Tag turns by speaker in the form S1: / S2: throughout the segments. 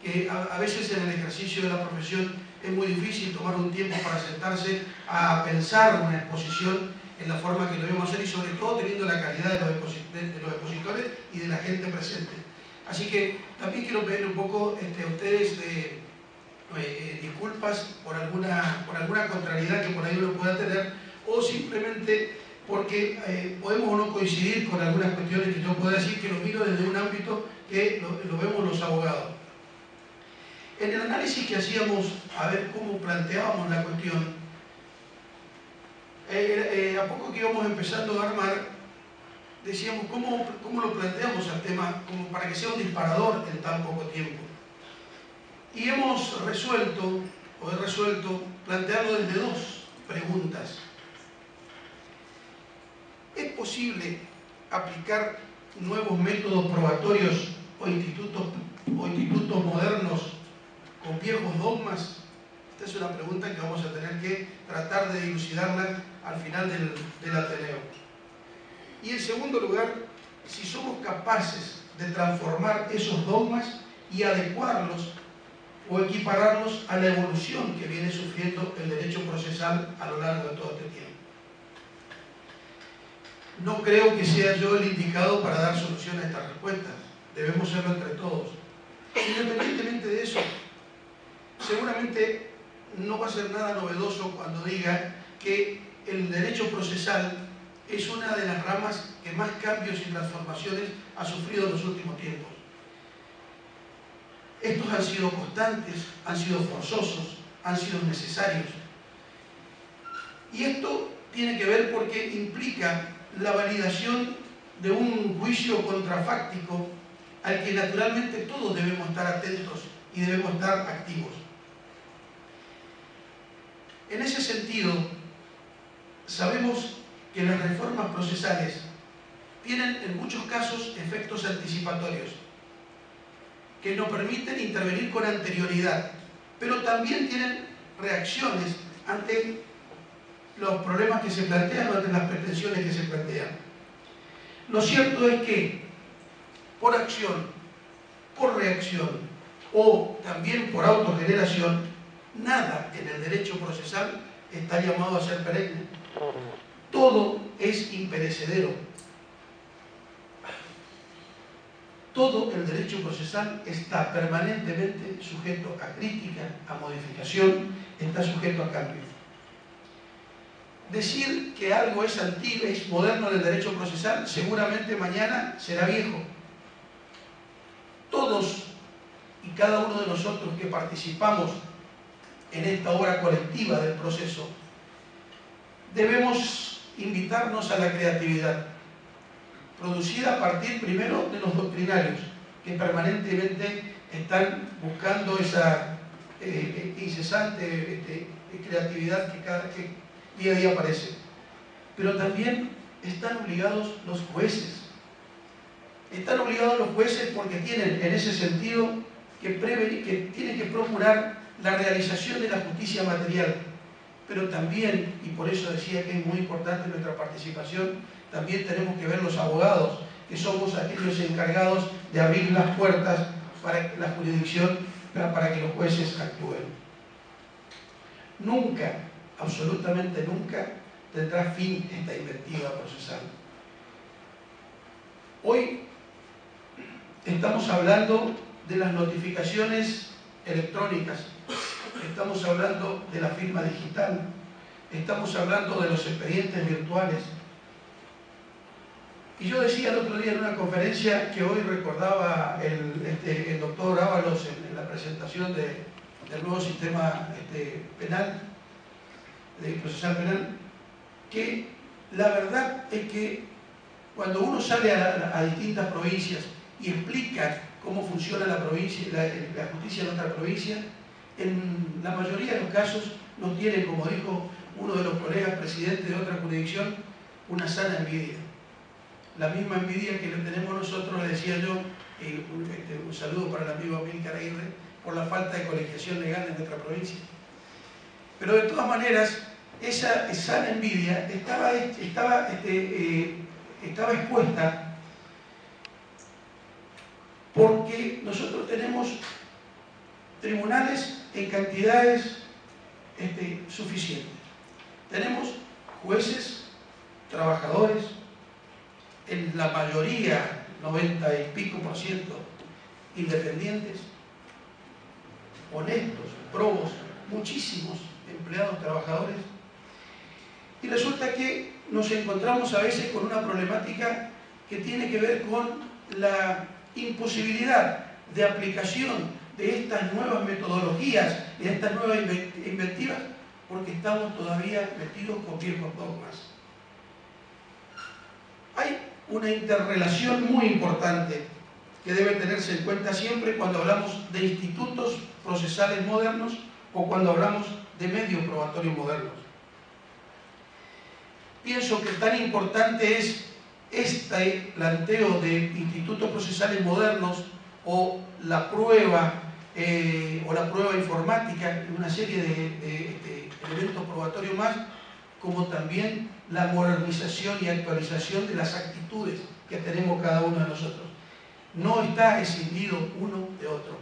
S1: que a veces en el ejercicio de la profesión es muy difícil tomar un tiempo para sentarse a pensar una exposición en la forma que lo debemos hacer y sobre todo teniendo la calidad de los expositores y de la gente presente. Así que también quiero pedirle un poco a ustedes disculpas por alguna contrariedad que por ahí uno pueda tener, o simplemente porque podemos o no coincidir con algunas cuestiones que yo pueda decir que lo miro desde un ámbito que lo vemos los abogados. En el análisis que hacíamos, a ver cómo planteábamos la cuestión, a poco que íbamos empezando a armar, decíamos cómo lo planteamos al tema, como para que sea un disparador en tan poco tiempo. Y hemos resuelto, o he resuelto, plantearlo desde dos preguntas. ¿Es posible aplicar nuevos métodos probatorios o institutos modernos con viejos dogmas? Esta es una pregunta que vamos a tener que tratar de dilucidarla al final del Ateneo. Y en segundo lugar, si somos capaces de transformar esos dogmas y adecuarlos o equipararlos a la evolución que viene sufriendo el derecho procesal a lo largo de todo este tiempo. No creo que sea yo el indicado para dar solución a estas respuestas. Debemos serlo entre todos. Independientemente de eso, seguramente no va a ser nada novedoso cuando diga que el derecho procesal es una de las ramas que más cambios y transformaciones ha sufrido en los últimos tiempos. Estos han sido constantes, han sido forzosos, han sido necesarios. Y esto tiene que ver porque implica la validación de un juicio contrafáctico al que naturalmente todos debemos estar atentos y debemos estar activos. En ese sentido, sabemos que las reformas procesales tienen en muchos casos efectos anticipatorios que nos permiten intervenir con anterioridad, pero también tienen reacciones ante los problemas que se plantean o ante las pretensiones que se plantean. Lo cierto es que por acción, por reacción o también por autogeneración, nada en el derecho procesal está llamado a ser perenne. Todo es imperecedero. Todo el derecho procesal está permanentemente sujeto a crítica, a modificación, está sujeto a cambio. Decir que algo es antiguo, es moderno en el derecho procesal, seguramente mañana será viejo. Todos y cada uno de nosotros que participamos en esta obra colectiva del proceso, debemos invitarnos a la creatividad, producida a partir primero de los doctrinarios, que permanentemente están buscando esa incesante creatividad que día a día aparece. Pero también están obligados los jueces. Están obligados los jueces porque tienen en ese sentido que tienen que procurar la realización de la justicia material. Pero también, y por eso decía que es muy importante nuestra participación, también tenemos que ver los abogados, que somos aquellos encargados de abrir las puertas para la jurisdicción, para que los jueces actúen. Nunca, absolutamente nunca, tendrá fin esta inventiva procesal. Hoy estamos hablando de las notificaciones electrónicas, estamos hablando de la firma digital, estamos hablando de los expedientes virtuales. Y yo decía el otro día en una conferencia que hoy recordaba el doctor Ábalos en la presentación del nuevo sistema penal, procesal penal, que la verdad es que cuando uno sale a distintas provincias y explica cómo funciona la justicia en nuestra provincia, en la mayoría de los casos no tienen, como dijo uno de los colegas presidentes de otra jurisdicción, una sana envidia. La misma envidia que le tenemos nosotros, le decía yo, un saludo para el amigo Amílcar Aguirre, por la falta de colegiación legal en nuestra provincia. Pero de todas maneras, esa sana envidia estaba expuesta porque nosotros tenemos tribunales en cantidades suficientes. Tenemos jueces, trabajadores, en la mayoría, 90 y pico por ciento, independientes, honestos, probos, muchísimos empleados trabajadores. Y resulta que nos encontramos a veces con una problemática que tiene que ver con la imposibilidad de aplicación de estas nuevas metodologías, de estas nuevas inventivas, porque estamos todavía metidos con viejos dogmas. Hay una interrelación muy importante que debe tenerse en cuenta siempre cuando hablamos de institutos procesales modernos o cuando hablamos de medios probatorios modernos. Pienso que tan importante es este planteo de institutos procesales modernos o la prueba informática y una serie de elementos probatorios más, como también la modernización y actualización de las actitudes que tenemos cada uno de nosotros. No está escindido uno de otro.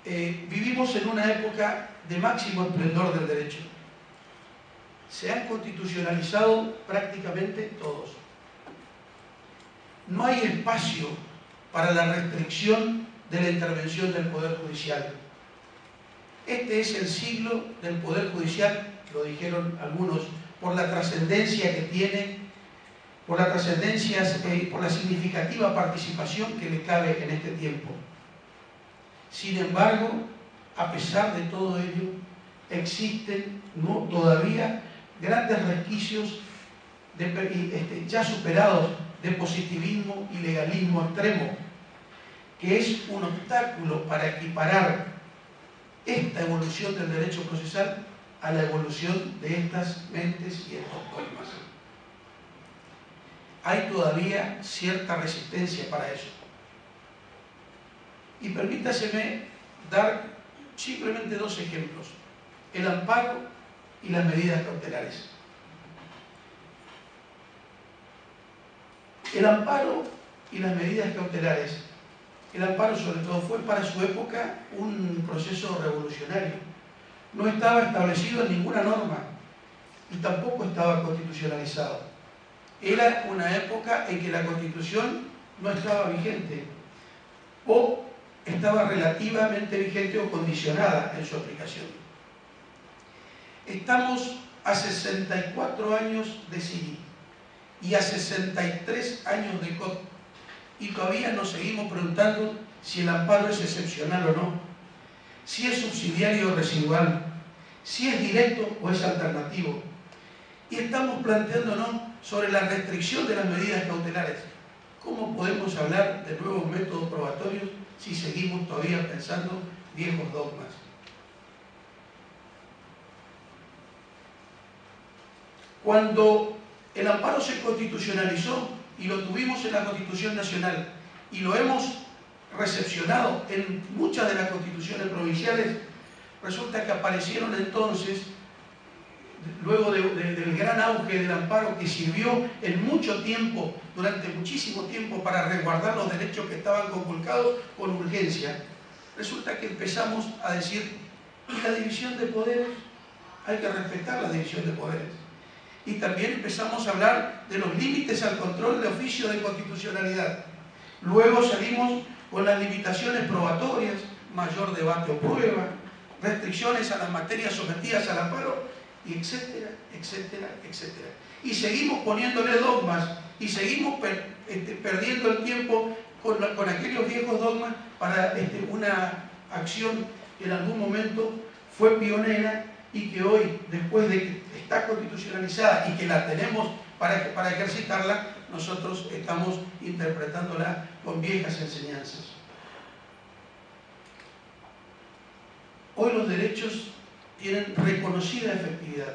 S1: Vivimos en una época de máximo esplendor del derecho. Se han constitucionalizado prácticamente todos. No hay espacio para la restricción de la intervención del Poder Judicial. Este es el siglo del Poder Judicial, lo dijeron algunos, por la trascendencia que tiene, por la trascendencia y por la significativa participación que le cabe en este tiempo. Sin embargo, a pesar de todo ello, existen todavía grandes resquicios ya superados de positivismo y legalismo extremo, que es un obstáculo para equiparar esta evolución del derecho procesal a la evolución de estas mentes y estos dogmas. Hay todavía cierta resistencia para eso. Y permítaseme dar simplemente dos ejemplos: el amparo y las medidas cautelares. El amparo y las medidas cautelares, el amparo sobre todo fue para su época un proceso revolucionario. No estaba establecido en ninguna norma y tampoco estaba constitucionalizado. Era una época en que la Constitución no estaba vigente o estaba relativamente vigente o condicionada en su aplicación. Estamos a 64 años de CIVI y a 63 años de COT y todavía nos seguimos preguntando si el amparo es excepcional o no, si es subsidiario o residual, si es directo o es alternativo. Y estamos planteándonos sobre la restricción de las medidas cautelares. ¿Cómo podemos hablar de nuevos métodos probatorios si seguimos todavía pensando viejos dogmas? Cuando el amparo se constitucionalizó y lo tuvimos en la Constitución Nacional y lo hemos recepcionado en muchas de las constituciones provinciales, resulta que aparecieron entonces, luego del gran auge del amparo que sirvió en mucho tiempo, durante muchísimo tiempo, para resguardar los derechos que estaban conculcados con urgencia, resulta que empezamos a decir, ¿y la división de poderes? Hay que respetar la división de poderes. Y también empezamos a hablar de los límites al control de oficio de constitucionalidad. Luego salimos con las limitaciones probatorias, mayor debate o prueba, restricciones a las materias sometidas al amparo, y etcétera, etcétera, etcétera. Y seguimos poniéndole dogmas y seguimos perdiendo el tiempo con aquellos viejos dogmas para una acción que en algún momento fue pionera y que hoy, después de que está constitucionalizada y que la tenemos para ejercitarla, nosotros estamos interpretándola con viejas enseñanzas. Hoy los derechos tienen reconocida efectividad.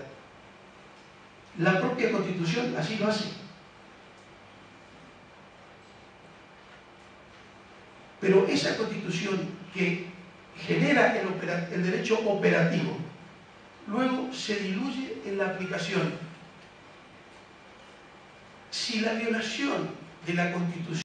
S1: La propia Constitución así lo hace. Pero esa Constitución que genera el derecho operativo, luego se diluye en la aplicación. Si la violación de la Constitución